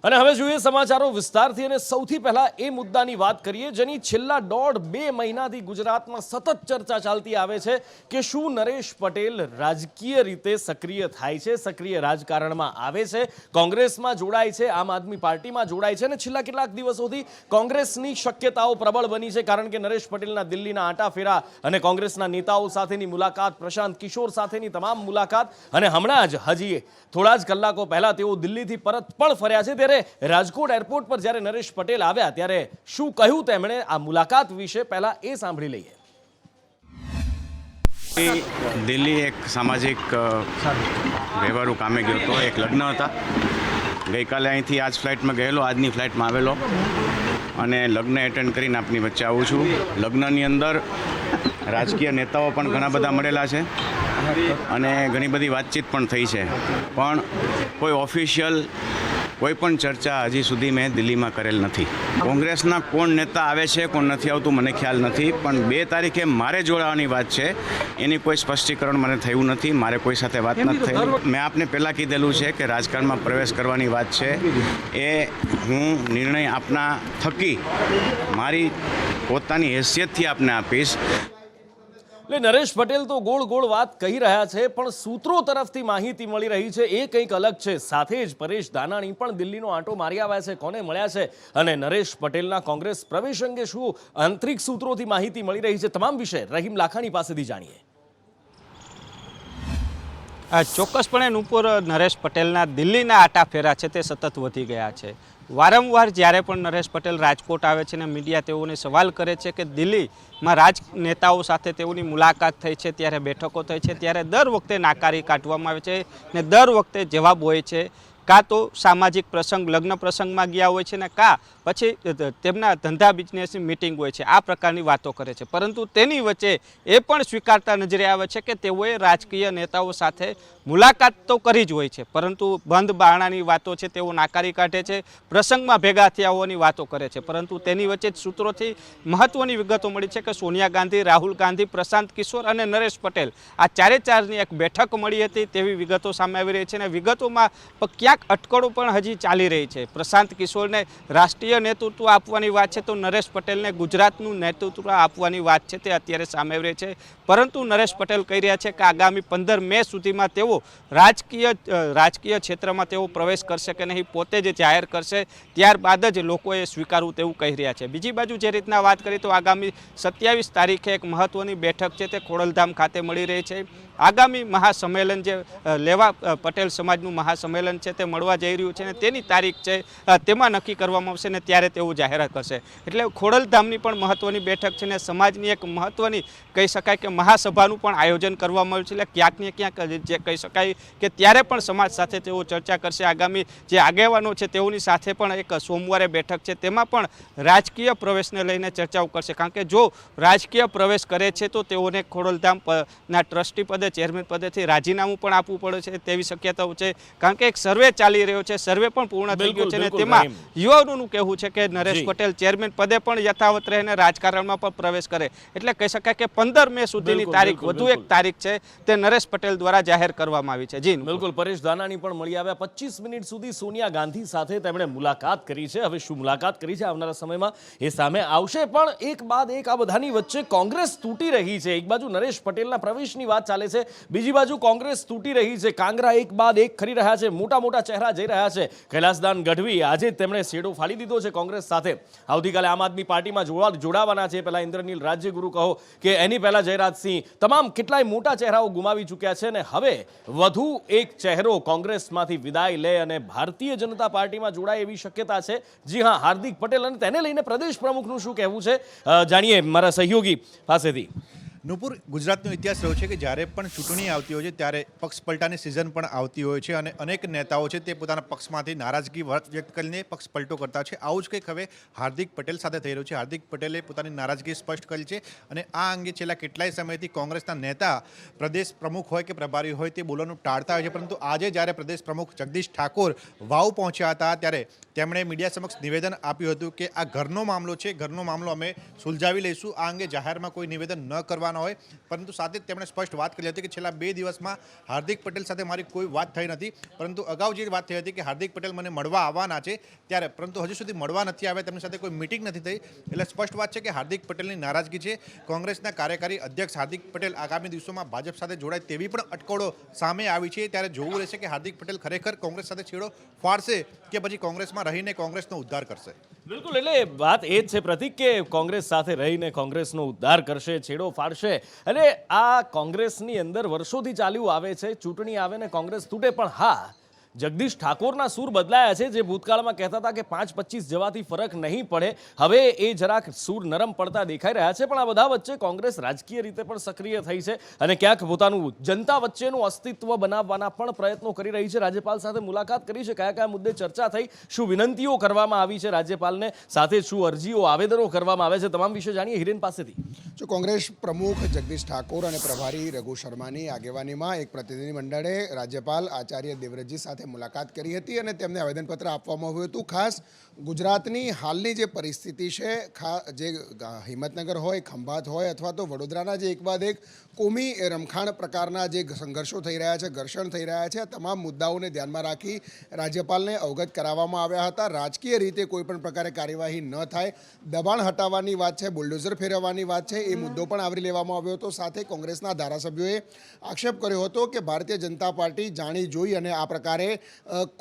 અને હવે જોઈએ સમાચારો વિસ્તારથી અને સૌથી પહેલા એ મુદ્દાની વાત કરીએ જેની છેલ્લા 1.5-2 મહિનાથી ગુજરાતમાં સતત ચર્ચા ચાલતી આવે છે કે શું નરેશ પટેલ રાજકીય રીતે સક્રિય થાય છે, સક્રિય રાજકારણમાં આવે છે, કોંગ્રેસમાં જોડાય છે, આમ આદમી પાર્ટીમાં જોડાય છે અને છેલ્લા કેટલાક દિવસોથી કોંગ્રેસની શક્યતાઓ પ્રબળ બની છે કારણ કે નરેશ પટેલના દિલ્હીના આંટાફેરા અને કોંગ્રેસના નેતાઓ સાથેની મુલાકાત, પ્રશાંત કિશોર સાથેની તમામ મુલાકાત અને હમણાં જ હજી થોડા જ કલાકો પહેલા તેઓ દિલ્હીથી પરત પણ ફર્યા છે। ત્યારે રાજકોટ એરપોર્ટ પર જ્યારે નરેશ પટેલ આવ્યા ત્યારે શું કહ્યું તેમણે આ મુલાકાત વિશે પહેલા એ સાંભળી લઈએ। દિલ્હી એક સામાજિક વ્યવહારુ કામે ગયો હતો, એક લગ્ન હતા। ગઈકાલે અહીંથી આજ ફ્લાઇટમાં ગયેલો, આજની ફ્લાઇટમાં આવેલો અને લગ્ન એટેન્ડ કરીને આપની વચ્ચે આવું છું। લગ્નની અંદર રાજકીય નેતાઓ પણ ઘણા બધા મળેલા છે અને ઘણી બધી વાતચીત પણ થઈ છે, પણ કોઈ ઓફિશિયલ કોઈ પણ ચર્ચા હજી સુધી મેં દિલ્હીમાં કરેલ નથી। કોંગ્રેસના કોણ નેતા આવે છે કોણ નથી આવતું મને ખ્યાલ નથી, પણ 2 તારીખે મારે જોડાવાની વાત છે એની કોઈ સ્પષ્ટીકરણ મને થયું નથી, મારે કોઈ સાથે વાત નથી થઈ। મેં આપને પહેલાં કીધેલું છે કે રાજકારણમાં પ્રવેશ કરવાની વાત છે એ હું નિર્ણય આપના થકી મારી પોતાની હેસિયતથી આપને આપીશ। એટલે નરેશ પટેલ તો ગોળ ગોળ વાત કહી રહ્યા છે પણ સૂત્રો તરફથી માહિતી મળી રહી છે એ કંઈક અલગ છે। સાથે જ પરેશ ધાનાણી પણ દિલ્હીનો આંટો મારી આવ્યા છે, કોને મળ્યા છે અને નરેશ પટેલના કોંગ્રેસ પ્રવેશ અંગે શું આંતરિક સૂત્રોથી માહિતી મળી રહી છે, તમામ વિશે રહીમ લાખાણી પાસેથી જાણીએ। ચોક્કસપણે નુપુર, નરેશ પટેલના દિલ્હીના આંટાફેરા છે તે સતત વધી ગયા છે। વારંવાર જ્યારે પણ નરેશ પટેલ રાજકોટ આવે છે ને મીડિયા તેઓને સવાલ કરે છે કે દિલ્હીમાં રાજનેતાઓ સાથે તેઓની મુલાકાત થઈ છે, ત્યારે બેઠકો થઈ છે, ત્યારે દર વખતે નાકારી કાઢવામાં આવે છે ને દર વખતે જવાબ હોય છે કાં તો સામાજિક પ્રસંગ, લગ્ન પ્રસંગમાં ગયા હોય છે ને કાં પછી તેમના ધંધા બિઝનેસની મિટિંગ હોય છે, આ પ્રકારની વાતો કરે છે। પરંતુ તેની વચ્ચે એ પણ સ્વીકારતા નજરે આવે છે કે તેઓએ રાજકીય નેતાઓ સાથે મુલાકાત તો કરી જ હોય છે, પરંતુ બંધ બારણાની વાતો છે તેઓ નાકારી કાઢે છે, પ્રસંગમાં ભેગા થયા હોવાની વાતો કરે છે। પરંતુ તેની વચ્ચે જ સૂત્રોથી મહત્વની વિગતો મળી છે કે સોનિયા ગાંધી, રાહુલ ગાંધી, પ્રશાંત કિશોર અને નરેશ પટેલ આ ચારેની એક બેઠક મળી હતી તેવી વિગતો સામે આવી રહી છે અને વિગતોમાં ક્યાંક અટકળો પણ હજી ચાલી રહી છે। પ્રશાંત કિશોરને રાષ્ટ્રીય નેતૃત્વ આપવાની વાત છે તો નરેશ પટેલને ગુજરાતનું નેતૃત્વ આપવાની વાત છે તે અત્યારે સામે આવી રહી છે। પરંતુ નરેશ પટેલ કહી રહ્યા છે કે આગામી 15 મે સુધીમાં તેઓ રાજકીય ક્ષેત્રમાં તેઓ પ્રવેશ કરશે કે નહીં પોતે જ જાહેર કરશે, ત્યારબાદ જ લોકોએ સ્વીકારવું તેવું કહી રહ્યા છે। બીજી બાજુ જે રીતના વાત કરીએ તો આગામી 27 તારીખે એક મહત્વની બેઠક છે તે ખોડલધામ ખાતે મળી રહી છે। આગામી મહાસંમેલન જે લેવા પટેલ સમાજનું મહાસંમેલન છે તે મળવા જઈ રહ્યું છે અને તેની તારીખ છે તેમાં નક્કી કરવામાં આવશે ને ત્યારે તેઓ જાહેરાત કરશે। એટલે ખોડલધામની પણ મહત્વની બેઠક છે ને સમાજની એક મહત્વની કહી શકાય કે મહાસભાનું પણ આયોજન કરવામાં આવ્યું છે। એટલે ક્યાંક ને ક્યાંક જે કહી શકાય કે ત્યારે પણ સમાજ સાથે તેઓ ચર્ચા કરશે। આગામી જે આગેવાનો છે તેઓની સાથે પણ એક સોમવારે બેઠક છે તેમાં પણ રાજકીય પ્રવેશને લઈને ચર્ચાઓ કરશે, કારણ કે જો રાજકીય પ્રવેશ કરે છે તો તેઓને ખોડલધામના ટ્રસ્ટી પદે, ચેરમેન પદેથી રાજીનામું પણ આપવું પડે છે તેવી શક્યતાઓ છે, કારણ કે એક સર્વે ચાલી રહ્યો છે, સર્વે પણ પૂર્ણ થઈ ગયો છે અને તેમાં યુવાનોનું કહેવું છે કે નરેશ પટેલ ચેરમેન પદે પણ યથાવત રહીને રાજકારણમાં પણ પ્રવેશ કરે। એટલે કહી શકાય કે 15 મે સુધીની તારીખ, વધુ એક તારીખ છે તે નરેશ પટેલ દ્વારા જાહેર કરવામાં આવી છે। જી બિલકુલ, પરેશ ધાનાણી પણ મળી આવ્યા। 25 મિનિટ સુધી સોનિયા ગાંધી સાથે તેમણે મુલાકાત કરી છે। હવે શું મુલાકાત કરી છે આવનારા સમયમાં એ સામે આવશે, પણ એક બાદ એક આ બધાની વચ્ચે કોંગ્રેસ તૂટી રહી છે। એક બાજુ નરેશ પટેલના પ્રવેશની વાત ચાલે છે, બીજી બાજુ કોંગ્રેસ તૂટી રહી છે, કાંગરા એક બાદ એક ખરી રહ્યા છે, મોટા મોટા ચહેરા જઈ રહ્યા છે। કૈલાસદાન ગઢવી આજે તેમણે શેડો ફાડી દીધો છે કોંગ્રેસ સાથે, આવતીકાલે આમ આદમી પાર્ટીમાં જોડાવાના છે। પહેલા ઇન્દ્રનીલ રાજ્યગુરુ કહો કે એની પહેલા જયરાજસિંહ, તમામ કેટલાય મોટા ચહેરાઓ ગુમાવી ચૂક્યા છે અને હવે વધુ એક ચહેરો કોંગ્રેસમાંથી વિદાય લે અને ભારતીય જનતા પાર્ટીમાં જોડાય એવી શક્યતા છે। જી હા, હાર્દિક પટેલ, અને તેને લઈને પ્રદેશ પ્રમુખનું શું કહેવું છે જાણીએ મારા સહયોગી પાસેથી। નુપુર, ગુજરાતનો ઇતિહાસ રહ્યો છે કે જ્યારે પણ ચૂંટણી આવતી હોય છે ત્યારે પક્ષ પલટાની સિઝન પણ આવતી હોય છે અને અનેક નેતાઓ છે તે પોતાના પક્ષમાંથી નારાજગી વ્યક્ત કરીને પક્ષ પલટો કરતા છે। આવું જ કંઈક હવે હાર્દિક પટેલ સાથે થઈ રહ્યું છે। હાર્દિક પટેલે પોતાની નારાજગી સ્પષ્ટ કરી છે અને આ અંગે છેલ્લા કેટલાય સમયથી કોંગ્રેસના નેતા પ્રદેશ પ્રમુખ હોય કે પ્રભારી હોય તે બોલવાનું ટાળતા હોય છે, પરંતુ આજે જ્યારે પ્રદેશ પ્રમુખ જગદીશ ઠાકોર વાવ પહોંચ્યા હતા ત્યારે તેમણે મીડિયા સમક્ષ નિવેદન આપ્યું હતું કે આ ઘરનો મામલો છે, ઘરનો મામલો અમે સુલઝાવી લઈશું, આ અંગે જાહેરમાં કોઈ નિવેદન ન કરવાનું કરવાના હોય, પરંતુ સાથે જ તેમણે સ્પષ્ટ વાત કરી હતી કે છેલ્લા 2 દિવસમાં હાર્દિક પટેલ સાથે મારી કોઈ વાત થઈ નથી, પરંતુ અગાઉ જે વાત થઈ હતી કે હાર્દિક પટેલ મને મળવા આવવાના છે ત્યારે, પરંતુ હજુ સુધી મળવા નથી આવ્યા, તેમની સાથે કોઈ મિટિંગ નથી થઈ. એટલે સ્પષ્ટ વાત છે કે હાર્દિક પટેલની નારાજગી છે. કોંગ્રેસના કાર્યકારી અધ્યક્ષ હાર્દિક પટેલ આગામી દિવસોમાં ભાજપ સાથે જોડાય તેવી પણ અટકળો સામે આવી છે. ત્યારે જોવું રહેશે કે હાર્દિક પટેલ ખરેખર કોંગ્રેસ સાથે છેડો ફાડશે કે પછી કોંગ્રેસમાં રહીને કોંગ્રેસનો ઉદ્ધાર કરશે. બિલકુલ, એટલે વાત એ જ છે પ્રતિક કે કોંગ્રેસ સાથે રહીને કોંગ્રેસનો ઉદ્ધાર કરશે, છેડો ફાડશે. અને આ કોંગ્રેસની અંદર વર્ષોથી ચાલ્યું આવે છે, ચૂંટણી આવે ને કોંગ્રેસ તૂટે, પણ હા, જગદીશ ઠાકોરના સૂર બદલાયા છે. જે ભૂતકાળમાં કહેતા હતા કે 5-25 જવાથી ફરક નહીં પડે, હવે એ જરાક સૂર નરમ પડતા દેખાઈ રહ્યા છે. પણ આ બધા વચ્ચે કોંગ્રેસ રાજકીય રીતે પણ સક્રિય થઈ છે અને ક્યાંક પોતાનું જનતા વચ્ચેનું અસ્તિત્વ બનાવવાના પણ પ્રયત્નો કરી રહી છે. રાજ્યપાલ સાથે મુલાકાત કરી છે, કયા કયા મુદ્દે ચર્ચા થઈ, શું વિનંતીઓ કરવામાં આવી છે રાજ્યપાલને, સાથે શું અરજીઓ આવેદનો કરવામાં આવે છે, તમામ વિશે જાણીએ હિરેન પાસેથી. જો કોંગ્રેસ પ્રમુખ જગદીશ ઠાકોર અને પ્રભારી રઘુ શર્માની આગેવાનીમાં એક પ્રતિનિધિ મંડળે રાજ્યપાલ આચાર્ય દેવવ્રતજી સાથે મુલાકાત કરી હતી અને તેમને આવેદનપત્ર આપવામાં આવ્યું હતું. ખાસ ગુજરાતની હાલની જે પરિસ્થિતિ છે, જે હિંમતનગર હોય, ખંભાત હોય અથવા તો વડોદરાના જે એક બાદ એક કોમી રમખાણ પ્રકારના જે સંઘર્ષો થઈ રહ્યા છે, ઘર્ષણ થઈ રહ્યા છે, આ તમામ મુદ્દાઓને ધ્યાનમાં રાખી રાજ્યપાલને અવગત કરાવવામાં આવ્યા હતા. રાજકીય રીતે કોઈ પણ પ્રકારે કાર્યવાહી ન થાય, દબાણ હટાવવાની વાત છે, બુલડોઝર ફેરવવાની વાત છે, એ મુદ્દો પણ આવરી લેવામાં આવ્યો હતો. સાથે કોંગ્રેસના ધારાસભ્યોએ આક્ષેપ કર્યો હતો કે ભારતીય જનતા પાર્ટી જાણી જોઈ અને આ પ્રકારે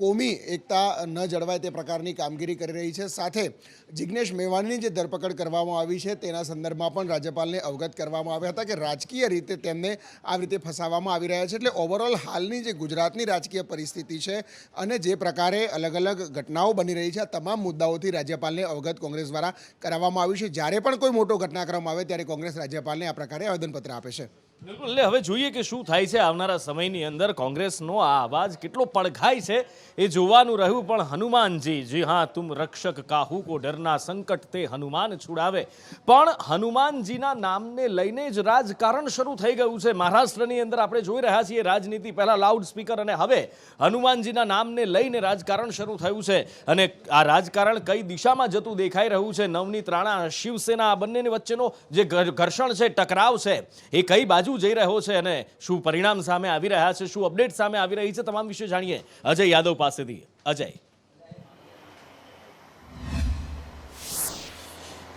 કોમી એકતા ન જળવાય તે પ્રકારની કામગીરી કરી રહી છે. સાથે જિગ્નેશ મેવાણીની જે ધરપકડ કરવામાં આવી છે તેના સંદર્ભમાં પણ રાજ્યપાલને અવગત કરવામાં આવ્યા હતા કે રાજકીય રીતે તેમને આ રીતે ફસાવવામાં આવી રહ્યા છે. એટલે ઓવરઓલ હાલની જે ગુજરાતની રાજકીય પરિસ્થિતિ છે અને જે પ્રકારે અલગ અલગ ઘટનાઓ બની રહી છે, આ તમામ મુદ્દાઓથી રાજ્યપાલને અવગત કોંગ્રેસ દ્વારા કરાવવામાં આવ્યું છે. જ્યારે પણ કોઈ મોટો ઘટનાક્રમ આવે ત્યારે કોંગ્રેસ રાજ્યપાલને આ પ્રકારે આવેદનપત્ર આપે છે. બિલકુલ, એટલે હવે જોઈએ કે શું થાય છે આવનારા સમયની અંદર. કોંગ્રેસનો આ અવાજ કેટલો પડઘાય છે એ જોવાનું રહ્યું. પણ હનુમાનજી, જી હા, તુમ રક્ષક કાહુ કો ડરના, સંકટ તે હનુમાન છુડાવે. પણ હનુમાનજીના નામને લઈને જ રાજકારણ શરૂ થઈ ગયું છે. મહારાષ્ટ્રની અંદર આપણે જોઈ રહ્યા છીએ રાજનીતિ, પહેલા લાઉડ સ્પીકર અને હવે હનુમાનજીના નામને લઈને રાજકારણ શરૂ થયું છે. અને આ રાજકારણ કઈ દિશામાં જતું દેખાઈ રહ્યું છે. નવનીત રાણા, શિવસેના, આ બંનેની વચ્ચેનો જે ઘર્ષણ છે, ટકરાવ છે, એ કઈ બાજુ જઈ રહ્યો છે અને શું પરિણામ સામે આવી રહ્યા છે, શું અપડેટ સામે આવી રહી છે, તમામ વિશે જાણીએ અજય યાદવ પાસેથી. अजय,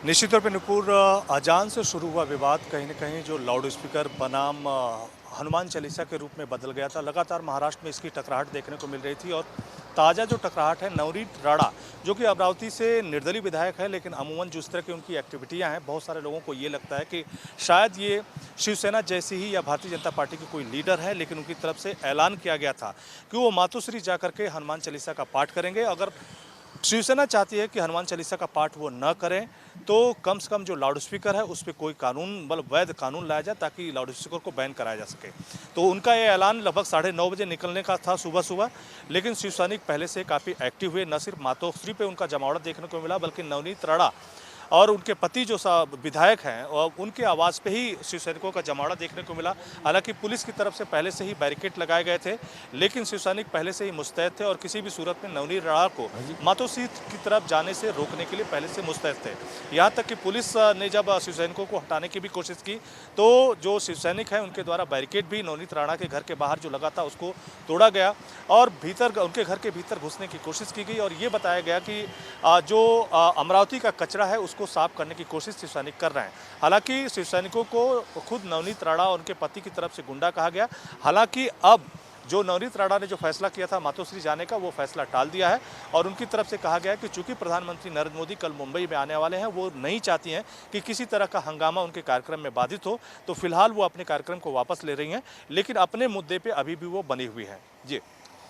निश्चित तौर पर नुपुर, अजान से शुरू हुआ विवाद कहीं न कहीं जो लाउड स्पीकर बनाम हनुमान चालीसा के रूप में बदल गया था. लगातार महाराष्ट्र में इसकी टकराहट देखने को मिल रही थी और ताज़ा जो टकराहट है, नवनीत राणा जो कि अमरावती से निर्दलीय विधायक है, लेकिन अमूमन जिस तरह की उनकी एक्टिविटियां हैं, बहुत सारे लोगों को ये लगता है कि शायद ये शिवसेना जैसी ही या भारतीय जनता पार्टी की कोई लीडर है. लेकिन उनकी तरफ से ऐलान किया गया था कि वो मातोश्री जा करके हनुमान चालीसा का पाठ करेंगे. अगर शिवसेना चाहती है कि हनुमान चालीसा का पाठ वो न करें तो कम से कम जो लाउड स्पीकर है उस पर कोई कानून, मतलब वैध कानून लाया जाए ताकि लाउड स्पीकर को बैन कराया जा सके. तो उनका ये ऐलान लगभग 9:30 बजे निकलने का था सुबह. लेकिन शिव सैनिक पहले से काफ़ी एक्टिव हुए. न सिर्फ मातोश्री पे उनका जमावड़ा देखने को मिला, बल्कि नवनीत राणा और उनके पति जो विधायक हैं और उनके आवाज़ पे ही शिव सैनिकों का जमावड़ा देखने को मिला. हालांकि पुलिस की तरफ से पहले से ही बैरिकेड लगाए गए थे, लेकिन शिव सैनिक पहले से ही मुस्तैद थे और किसी भी सूरत में नवनीत राणा को मातोश्री की तरफ जाने से रोकने के लिए पहले से मुस्तैद थे. यहाँ तक कि पुलिस ने जब शिव सैनिकों को हटाने की भी कोशिश की तो जो शिव सैनिक हैं उनके द्वारा बैरिकेड भी नवनीत राणा के घर के बाहर जो लगा था उसको तोड़ा गया और भीतर उनके घर के भीतर घुसने की कोशिश की गई. और ये बताया गया कि जो अमरावती का कचरा है उसको साफ करने की कोशिश शिव सैनिक कर रहे हैं. हालांकि शिव सैनिकों को खुद नवनीत राणा और उनके पति की तरफ से गुंडा कहा गया. हालांकि अब जो नवनीत राणा ने जो फैसला किया था मातोश्री जाने का, वो फैसला टाल दिया है और उनकी तरफ से कहा गया है कि चूंकि प्रधानमंत्री नरेंद्र मोदी कल मुंबई में आने वाले हैं, वो नहीं चाहती हैं कि किसी तरह का हंगामा उनके कार्यक्रम में बाधित हो, तो फिलहाल वो अपने कार्यक्रम को वापस ले रही हैं. लेकिन अपने मुद्दे पर अभी भी वो बनी हुई है. जी,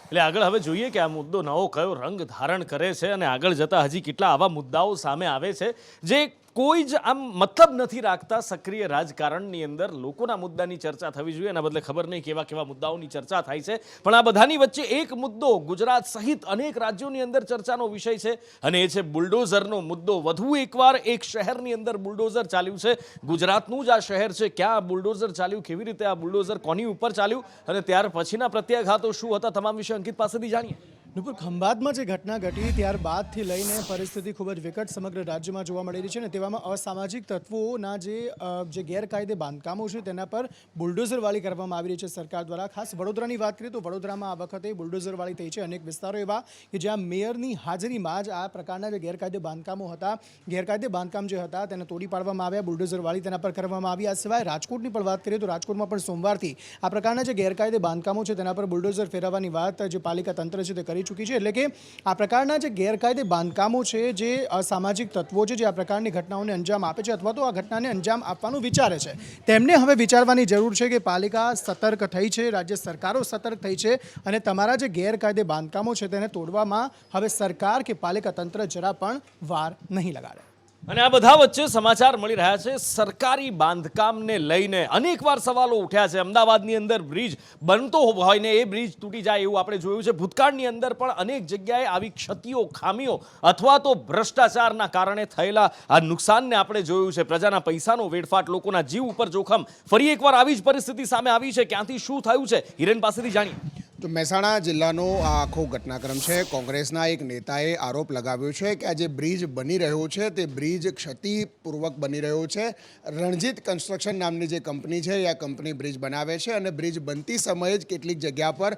એટલે આગળ હવે જોઈએ કે આ મુદ્દો નવો કયો રંગ ધારણ કરે છે અને આગળ જતા હજી કેટલા આવા મુદ્દાઓ સામે આવે છે જે કોઈ જ આમ મતલબ નથી રાખતા સક્રિય રાજકારણની અંદર. લોકોના મુદ્દાની ચર્ચા થવી જોઈએ, એના બદલે ખબર નહીં કેવા કેવા મુદ્દાઓની ચર્ચા થાય છે. પણ આ બધાની વચ્ચે એક મુદ્દો ગુજરાત સહિત અનેક રાજ્યોની અંદર ચર્ચાનો વિષય છે અને એ છે બુલડોઝરનો મુદ્દો. વધુ એકવાર એક શહેરની અંદર બુલડોઝર ચાલ્યું છે. ગુજરાતનું જ આ શહેર છે, ક્યાં બુલડોઝર ચાલ્યું, કેવી રીતે આ બુલડોઝર કોની ઉપર ચાલ્યું અને ત્યાર પછીના પ્રત્યાઘાતો શું હતા, તમામ વિશે અંકિત પાસેથી જાણીએ. નુપુર, ખંભાતમાં જે ઘટના ઘટી ત્યારબાદથી લઈને પરિસ્થિતિ ખૂબ જ વિકટ સમગ્ર રાજ્યમાં જોવા મળી રહી છે ને તેવામાં અસામાજિક તત્વોના જે ગેરકાયદે બાંધકામો છે તેના પર બુલડોઝરવાળી કરવામાં આવી રહી છે સરકાર દ્વારા. ખાસ વડોદરાની વાત કરીએ તો વડોદરામાં આ વખતે બુલડોઝરવાળી થઈ છે. અનેક વિસ્તારો એવા કે જ્યાં મેયરની હાજરીમાં જ આ પ્રકારના જે ગેરકાયદે બાંધકામો હતા, ગેરકાયદે બાંધકામ જે હતા તેને તોડી પાડવામાં આવ્યા, બુલડોઝરવાળી તેના પર કરવામાં આવી. આ સિવાય રાજકોટની પણ વાત કરીએ તો રાજકોટમાં પણ સોમવારથી આ પ્રકારના જે ગેરકાયદે બાંધકામો છે તેના પર બુલડોઝર ફેરવવાની વાત જે પાલિકા તંત્ર છે તે કરી ચૂકી છે. એટલે કે આ પ્રકારના જે ગેરકાયદે બાંધકામો છે, જે અસામાજિક તત્વો છે, જે આ પ્રકારની ઘટનાઓને અંજામ આપે છે અથવા તો આ ઘટનાને અંજામ આપવાનું વિચારે છે, તેમને હવે વિચારવાની જરૂર છે કે પાલિકા સતર્ક થઈ છે, રાજ્ય સરકારો સતર્ક થઈ છે અને તમારા જે ગેરકાયદે બાંધકામો છે તેને તોડવામાં હવે સરકાર કે પાલિકા તંત્ર જરા પણ વાર નહીં લગાડે. અને આ બધા વચ્ચે સમાચાર મળી રહ્યા છે સરકારી બાંધકામને લઈને અનેકવાર સવાલો ઉઠ્યા છે. અમદાવાદની અંદર બ્રિજ બનતો હોય ને એ બ્રિજ તૂટી જાય એવું આપણે જોયું છે. ભૂતકાળની અંદર પણ અનેક જગ્યાએ આવી ક્ષતિઓ, ખામીઓ અથવા તો ભ્રષ્ટાચારના કારણે થયેલા આ નુકસાનને આપણે જોયું છે. પ્રજાના પૈસાનો વેડફાટ, લોકોના જીવ ઉપર જોખમ. ફરી એકવાર આવી જ પરિસ્થિતિ સામે આવી છે. ક્યાંથી શું થયું છે, હિરેન પાસેથી જાણીએ. તો મહેસાણા જિલ્લાનો આ આખો ઘટનાક્રમ છે. કોંગ્રેસના એક નેતાએ આરોપ લગાવ્યો છે કે આ જે બ્રિજ બની રહ્યો છે તે બ્રિજ ક્ષતિપૂર્વક બની રહ્યો છે. રણજીત કન્સ્ટ્રક્શન નામની જે કંપની છે એ આ કંપની બ્રિજ બનાવે છે અને બ્રિજ બનતી સમયે જ કેટલીક જગ્યા પર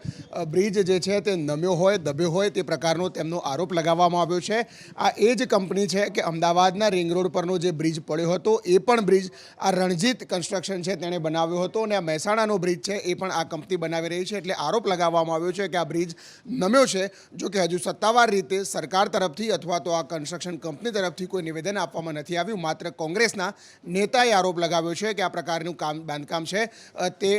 બ્રિજ જે છે તે નમ્યો હોય, દબ્યો હોય તે પ્રકારનો તેમનો આરોપ લગાવવામાં આવ્યો છે. આ એ જ કંપની છે કે અમદાવાદના રિંગ રોડ પરનો જે બ્રિજ પડ્યો હતો એ પણ બ્રિજ આ રણજીત કન્સ્ટ્રક્શન છે તેણે બનાવ્યો હતો અને આ મહેસાણાનો બ્રિજ છે એ પણ આ કંપની બનાવી રહી છે. એટલે આરોપ લગાવવામાં આવ્યો છે કે આ બ્રિજ નમ્યો છે. જો કે હજુ સત્તાવાર રીતે સરકાર તરફથી અથવા તો આ કન્સ્ટ્રક્શન કંપની તરફથી કોઈ નિવેદન આપવામાં નથી આવ્યું. માત્ર કોંગ્રેસના નેતાએ આરોપ લગાવ્યો છે કે આ પ્રકારનું બાંધકામ છે તે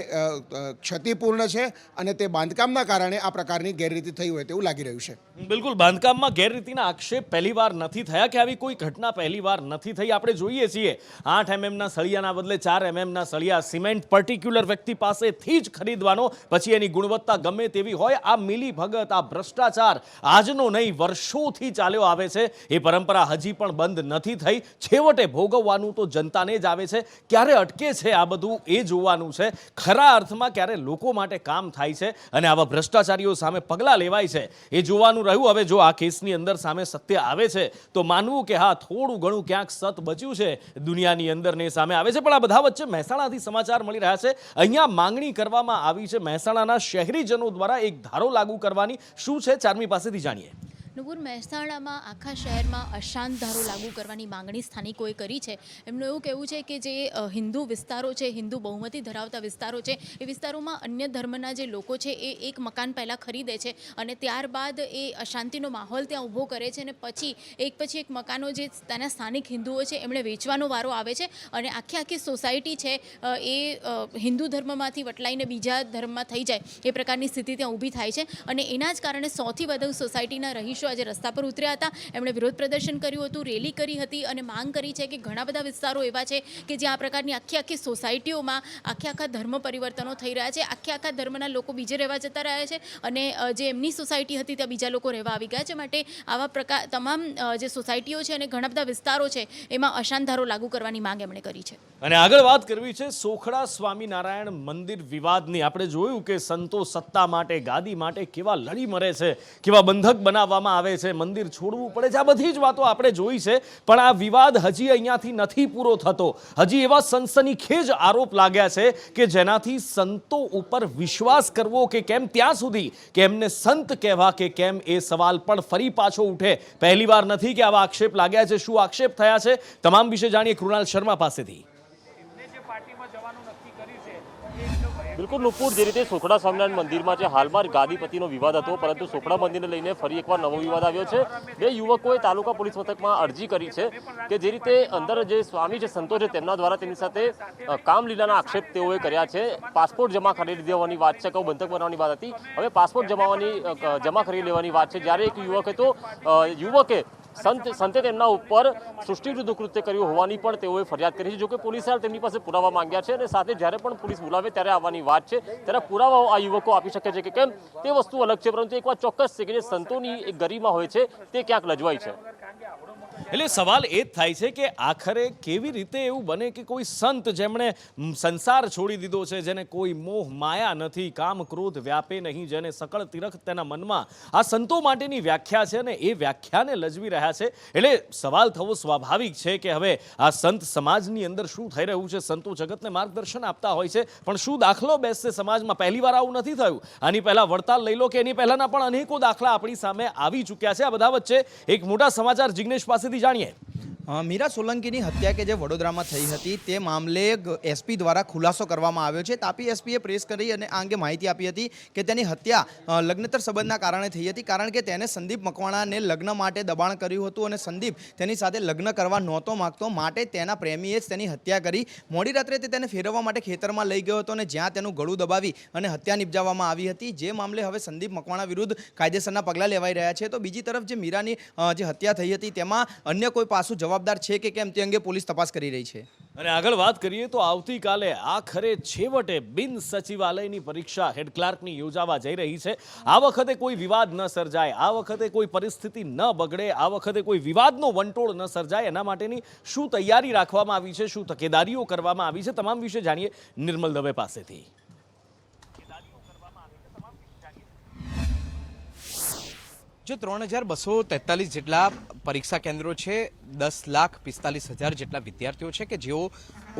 ક્ષતિપૂર્ણ છે અને તે બાંધકામના કારણે આ પ્રકારની ગેરરીતિ થઈ હોય તેવું લાગી રહ્યું છે. બિલકુલ, બાંધકામમાં ગેરરીતિના આક્ષેપ પહેલીવાર નથી થયા કે આવી કોઈ ઘટના પહેલીવાર નથી થઈ. આપણે જોઈએ છીએ 8 mmના સળિયાના બદલે 4 mmના સળિયા સિમેન્ટ પર્ટિક્યુલર વ્યક્તિ પાસેથી જ ખરીદવાનો, પછી એની ગુણવત્તા ગમે તેવી હોય. આ મિલી ભગત, આ ભ્રષ્ટાચાર આજનો નહીં, વર્ષોથી ચાલ્યો આવે છે. એ પરંપરા હજી પણ બંધ નથી થઈ. છેવટે ભોગવવાનું તો જનતાને જ આવે છે. ક્યારે અટકે છે આ બધું એ જોવાનું છે. ખરા અર્થમાં ક્યારે લોકો માટે કામ થાય છે અને આવા ભ્રષ્ટાચારીઓ સામે પગલાં લેવાય છે એ જોવાનું રહ્યું. હવે જો આ કેસની અંદર સામે સત્ય આવે છે તો માનવું કે હા, થોડું ઘણું ક્યાંક સત બચ્યું છે દુનિયાની અંદર ને સામે આવે છે. પણ આ બધા વચ્ચે મહેસાણાથી સમાચાર મળી રહ્યા છે. અહીંયા માંગણી કરવામાં આવી છે મહેસાણાના શહેરીજનો દ્વારા એક ધારો લાગુ કરવાની. શું છે, ચારમી પાસેથી જાણીએ. નુપુર, મહેસાણામાં આખા શહેરમાં અશાંત ધારો લાગુ કરવાની માંગણી સ્થાનિકોએ કરી છે. એમનું એવું કહેવું છે કે જે હિન્દુ વિસ્તારો છે, હિન્દુ બહુમતી ધરાવતા વિસ્તારો છે, એ વિસ્તારોમાં અન્ય ધર્મના જે લોકો છે એ એક મકાન પહેલાં ખરીદે છે અને ત્યારબાદ એ અશાંતિનો માહોલ ત્યાં ઊભો કરે છે અને પછી એક મકાનો જે ત્યાંના સ્થાનિક હિન્દુઓ છે એમણે વેચવાનો વારો આવે છે અને આખી સોસાયટી છે એ હિન્દુ ધર્મમાંથી વટલાઈને બીજા ધર્મમાં થઈ જાય એ પ્રકારની સ્થિતિ ત્યાં ઊભી થાય છે. અને એના જ કારણે 100થી વધુ સોસાયટીના રહીશો આજે રસ્તા પર ઉતર્યા હતા. એમણે વિરોધ પ્રદર્શન કર્યું હતું, રેલી કરી હતી અને માંગ કરી છે કે ઘણા બધા વિસ્તારો એવા છે કે જ્યાં આ પ્રકારની આખી સોસાયટીઓમાં આખા ધર્મ પરિવર્તનો થઈ રહ્યા છે. આખા ધર્મના લોકો બીજે રહેવા જતા રહ્યા છે અને જે એમની સોસાયટી હતી ત્યાં બીજા લોકો રહેવા આવી ગયા છે. માટે આવા તમામ જે સોસાયટીઓ છે અને ઘણા બધા વિસ્તારો છે એમાં અશાંત ધારો લાગુ કરવાની માંગ એમણે કરી છે. અને આગળ વાત કરવી છે સોખડા સ્વામિનારાયણ મંદિર વિવાદની. આપણે જોયું કે સંતો સત્તા માટે, ગાદી માટે કેવા લડી મરે છે, કેવા બંધક બનાવવામાં આવે છે, મંદિર છોડવું પડે છે. આ બધી જ વાતો આપણે જોઈ છે. પણ આ વિવાદ હજી અહીંયાથી નથી પૂરો થતો. હજી એવા સનસનીખેજ આરોપ લાગ્યા છે કે જેનાથી સંતો ઉપર વિશ્વાસ કરવો કે કેમ, ત્યાં સુધી કે એમને સંત કહેવા કે કેમ, એ સવાલ પણ ફરી પાછો ઉઠે. પહેલીવાર નથી કે આવા આક્ષેપ લાગ્યા છે. શું આક્ષેપ થયા છે, તમામ વિશે જાણીએ કૃણાલ શર્મા પાસેથી. બિલકુલ નુપુર, જે રીતે સોખડા સ્વામિનારાયણ મંદિરમાં જે હાલમાં ગાદીપતિનો વિવાદ હતો, પરંતુ સોખડા મંદિરને લઈને ફરી એકવાર નવો વિવાદ આવ્યો છે. બે યુવકોએ તાલુકા પોલીસ મથકમાં અરજી કરી છે કે જે રીતે અંદર જે સ્વામી છે, સંતો છે, તેમના દ્વારા તેમની સાથે કામલીલાના આક્ષેપ તેઓએ કર્યા છે. પાસપોર્ટ જમા કરી દેવાની વાત છે, કહું બંધક બનાવવાની વાત હતી, હવે પાસપોર્ટ જમા કરી લેવાની વાત છે. જ્યારે એક યુવકે સંતે તેમના ઉપર સૃષ્ટિ વિરુદ્ધ કૃત્ય કર્યું હોવાની પણ તેઓએ ફરિયાદ કરી છે. જોકે પોલીસે તેમની પાસે પુરાવા માંગ્યા છે અને સાથે જ્યારે પણ પોલીસ બોલાવે ત્યારે આવવાની વાત છે, ત્યારે પુરાવાઓ આ યુવકો આપી શકે છે કે કેમ તે વસ્તુ અલગ છે. પરંતુ એક વાત ચોક્કસ છે કે જે સંતોની એક ગરિમા હોય છે તે ક્યાંક લજવાય છે. એટલે સવાલ એ જ થાય છે કે આખરે કેવી રીતે એવું બને કે કોઈ સંત જેમણે સંસાર છોડી દીધો છે, જેને કોઈ મોહ માયા નથી, કામ ક્રોધ વ્યાપે નહીં, જેને સકળ તિરખ તેના મનમાં, આ સંતો માટેની વ્યાખ્યા છે અને એ વ્યાખ્યાને લજવી રહ્યા છે. એટલે સવાલ થવો સ્વાભાવિક છે કે હવે આ સંત સમાજની અંદર શું થઈ રહ્યું છે. સંતો જગતને માર્ગદર્શન આપતા હોય છે, પણ શું દાખલો બેસશે સમાજમાં? પહેલી વાર આવું નથી થયું. આની પહેલા વડતાલ લઈ લો કે એની પહેલાના પણ અનેકો દાખલા આપણી સામે આવી ચૂક્યા છે. આ બધા વચ્ચે એક મોટા સમાચાર જિગ્નેશ પાસેથી જાણીએ. મીરા સોલંકીની હત્યા કે જે વડોદરામાં થઈ હતી તે મામલે એસપી દ્વારા ખુલાસો કરવામાં આવ્યો છે. તાપી એસપીએ પ્રેસ કરી અને આ અંગે માહિતી આપી હતી કે તેની હત્યા લગ્નેતર સંબંધના કારણે થઈ હતી, કારણ કે તેને સંદીપ મકવાણાને લગ્ન માટે દબાણ કર્યું હતું અને સંદીપ તેની સાથે લગ્ન કરવા નહોતો માગતો, માટે તેના પ્રેમીએ જ તેની હત્યા કરી. મોડી રાત્રે તે તેને ફેરવવા માટે ખેતરમાં લઈ ગયો હતો અને જ્યાં તેનું ગળું દબાવી અને હત્યા નિપજાવવામાં આવી હતી. જે મામલે હવે સંદીપ મકવાણા વિરુદ્ધ કાયદેસરના પગલાં લેવાઈ રહ્યા છે. તો બીજી તરફ જે મીરાની જે હત્યા થઈ હતી તેમાં અન્ય કોઈ પાસું જવાબદાર છે કે કેમ તે અંગે પોલીસ તપાસ કરી રહી છે. અને આગળ વાત કરીએ તો આવતીકાલે આખરે છેવટે બિન સચિવાલયની પરીક્ષા હેડ ક્લાર્કની યોજાવા જઈ રહી છે. આ વખતે કોઈ વિવાદ ન સર્જાય, આ વખતે કોઈ પરિસ્થિતિ ન બગડે, આ વખતે કોઈ વિવાદનો વંટોળ ન સર્જાય, એના માટેની શું તૈયારી રાખવામાં આવી છે, શું તકેદારીઓ કરવામાં આવી છે, તમામ વિશે જાણીએ નિર્મલ દવે પાસેથી. જો 3243 જેટલા પરીક્ષા કેન્દ્રો છે, 10,45,000 જેટલા વિદ્યાર્થીઓ છે કે જેઓ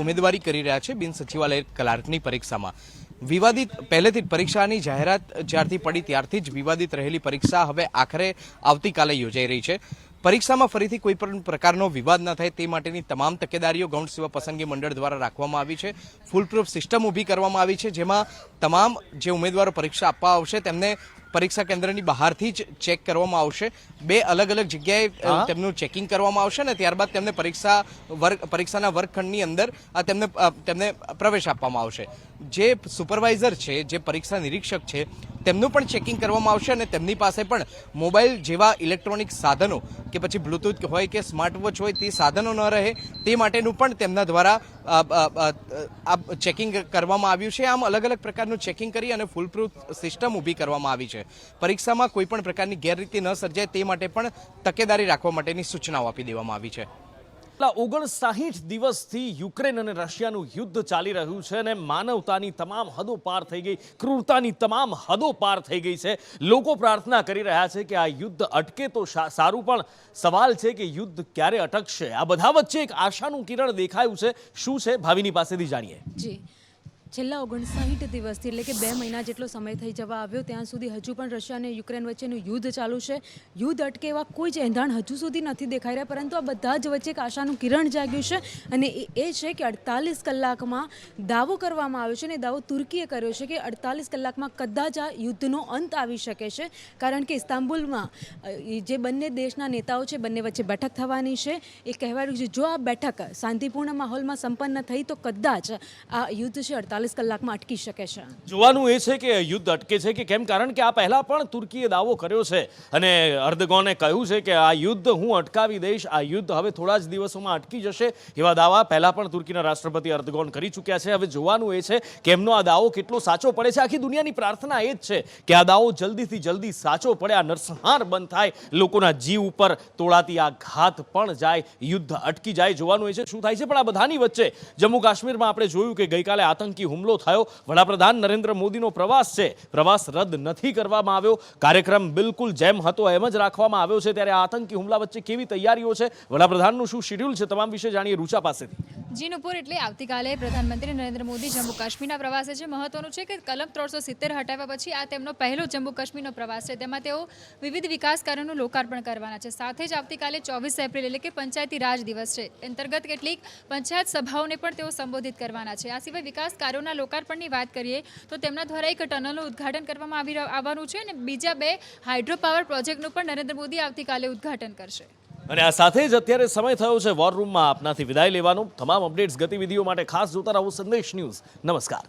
ઉમેદવારી કરી રહ્યા છે બિન સચિવાલય ક્લાર્કની પરીક્ષામાં. વિવાદિત પહેલેથી જ પરીક્ષાની જાહેરાત જ્યારથી પડી ત્યારથી જ વિવાદિત રહેલી પરીક્ષા હવે આખરે આવતીકાલે યોજાઈ રહી છે. પરીક્ષામાં ફરીથી કોઈ પણ પ્રકારનો વિવાદ ન થાય તે માટેની તમામ તકેદારીઓ ગૌણ સેવા પસંદગી મંડળ દ્વારા રાખવામાં આવી છે. ફૂલપ્રૂફ સિસ્ટમ ઊભી કરવામાં આવી છે, જેમાં તમામ જે ઉમેદવારો પરીક્ષા આપવા આવશે તેમને પરીક્ષા કેન્દ્રની બહારથી જ ચેક કરવામાં આવશે. 2 અલગ અલગ જગ્યાએ તેમનું ચેકિંગ કરવામાં આવશે અને ત્યારબાદ તેમને પરીક્ષાના વર્ગખંડની અંદર તેમને પ્રવેશ આપવામાં આવશે. જે સુપરવાઇઝર છે, જે પરીક્ષા નિરીક્ષક છે, તેમનું પણ ચેકિંગ કરવામાં આવશે અને તેમની પાસે પણ મોબાઈલ જેવા ઇલેક્ટ્રોનિક સાધનો કે પછી બ્લૂટૂથ હોય કે સ્માર્ટ વોચ હોય તે સાધનો ન રહે તે માટેનું પણ તેમના દ્વારા ચેકિંગ કરવામાં આવ્યું છે. આમ અલગ અલગ પ્રકારનું ચેકિંગ કરી અને ફૂલપ્રૂફ સિસ્ટમ ઊભી કરવામાં આવી છે. પરીક્ષામાં કોઈ પણ પ્રકારની ગેરરીતિ ન સર્જાય તે માટે પણ તકેદારી રાખવા માટેની સૂચનાઓ આપી દેવામાં આવી છે. 59 દિવસથી યુક્રેન અને રશિયાનું યુદ્ધ ચાલી રહ્યું છે અને માનવતાની તમામ હદો પાર થઈ ગઈ, ક્રૂરતાની તમામ હદો પાર થઈ ગઈ છે. લોકો પ્રાર્થના કરી રહ્યા છે કે આ યુદ્ધ અટકે તો સારું, પણ સવાલ છે કે યુદ્ધ ક્યારે અટકશે? આ બધા વચ્ચે એક આશાનું કિરણ દેખાયું છે. શું છે, ભાવિની પાસેથી જાણીએ. જી, છેલ્લા 59 દિવસથી એટલે કે 2 મહિના જેટલો સમય થઈ જવા આવ્યો ત્યાં સુધી હજુ પણ રશિયા અને યુક્રેન વચ્ચેનું યુદ્ધ ચાલુ છે. યુદ્ધ અટકે એવા કોઈ જ એંધાણ હજુ સુધી નથી દેખાઈ રહ્યા, પરંતુ આ બધા જ વચ્ચે એક આશાનું કિરણ જાગ્યું છે અને એ છે કે 48 કલાકમાં દાવો કરવામાં આવ્યો છે અને દાવો તુર્કીએ કર્યો છે કે 48 કલાકમાં કદાચ આ યુદ્ધનો અંત આવી શકે છે, કારણ કે ઇસ્તાંબુલમાં જે બંને દેશના નેતાઓ છે બંને વચ્ચે બેઠક થવાની છે. એ કહેવાયું છે જો આ બેઠક શાંતિપૂર્ણ માહોલમાં સંપન્ન થઈ તો કદાચ આ યુદ્ધ છે 48 કલાકમાં અટકી શકે છે. જોવાનું એ છે કે યુદ્ધ અટકે છે કે કેમ, કારણ કે આ પહેલા પણ તુર્કીએ દાવો કર્યો છે અને અર્દગોને કહ્યું છે કે આ યુદ્ધ હું અટકાવી દઈશ, આ યુદ્ધ હવે થોડા જ દિવસોમાં અટકી જશે. એવા દાવા પહેલા પણ તુર્કીના રાષ્ટ્રપતિ અર્દગોન કરી ચૂક્યા છે. હવે જોવાનું એ છે કે એમનો આ દાવો કેટલો સાચો પડે છે. આખી દુનિયાની પ્રાર્થના એ જ છે કે આ દાવો જલ્દીથી જલ્દી સાચો પડે, આ નરસંહાર બંધ થાય, લોકોના જીવ ઉપર તોળાતી આ ઘાત પણ જાય, યુદ્ધ અટકી જાય. જોવાનું એ છે શું થાય છે. પણ આ બધાની વચ્ચે જમ્મુ કાશ્મીરમાં આપણે જોયું કે ગઈકાલે આતંકી હુમલો થયો. વડાપ્રધાન નરેન્દ્ર મોદીનો પ્રવાસ છે, પ્રવાસ રદ નથી કરવામાં આવ્યો, કાર્યક્રમ બિલકુલ જેમ હતો એમ જ રાખવામાં આવ્યો છે. ત્યારે આ આતંકી હુમલા વચ્ચે કેવી તૈયારીઓ છે, વડાપ્રધાનનું શું શેડ્યુલ છે, તમામ વિશે જાણીએ રૂચા પાસેથી. જી નુપુર, એટલે આવતીકાલે પ્રધાનમંત્રી નરેન્દ્ર મોદી જમ્મુ કાશ્મીરના પ્રવાસે છે. મહત્વનું છે કે કલમ 370 હટાવ્યા પછી આ તેમનો પહેલો જમ્મુ કાશ્મીરનો પ્રવાસ છે. તેમાં તેઓ વિવિધ વિકાસ કાર્યોનું લોકાર્પણ કરવાના છે. સાથે જ આવતીકાલે 24 એપ્રિલ એટલે કે પંચાયતી રાજ દિવસ છે, અંતર્ગત કેટલીક પંચાયત સભાઓને પણ તેઓ સંબોધિત કરવાના છે. આ સિવાય વિકાસ કાર્યોના લોકાર્પણની વાત કરીએ તો તેમના દ્વારા એક ટનલનું ઉદ્ઘાટન કરવામાં આવવાનું છે અને બીજા 2 હાઇડ્રો પાવર પ્રોજેક્ટનું પણ નરેન્દ્ર મોદી આવતીકાલે ઉદ્ઘાટન કરશે. અને આ સાથે જ અત્યારે સમય થયો છે વોર રૂમમાં આપનાથી વિદાય લેવાનો. તમામ અપડેટ્સ ગતિવિધિઓ માટે ખાસ જોતા રહો સંદેશ ન્યૂઝ. નમસ્કાર.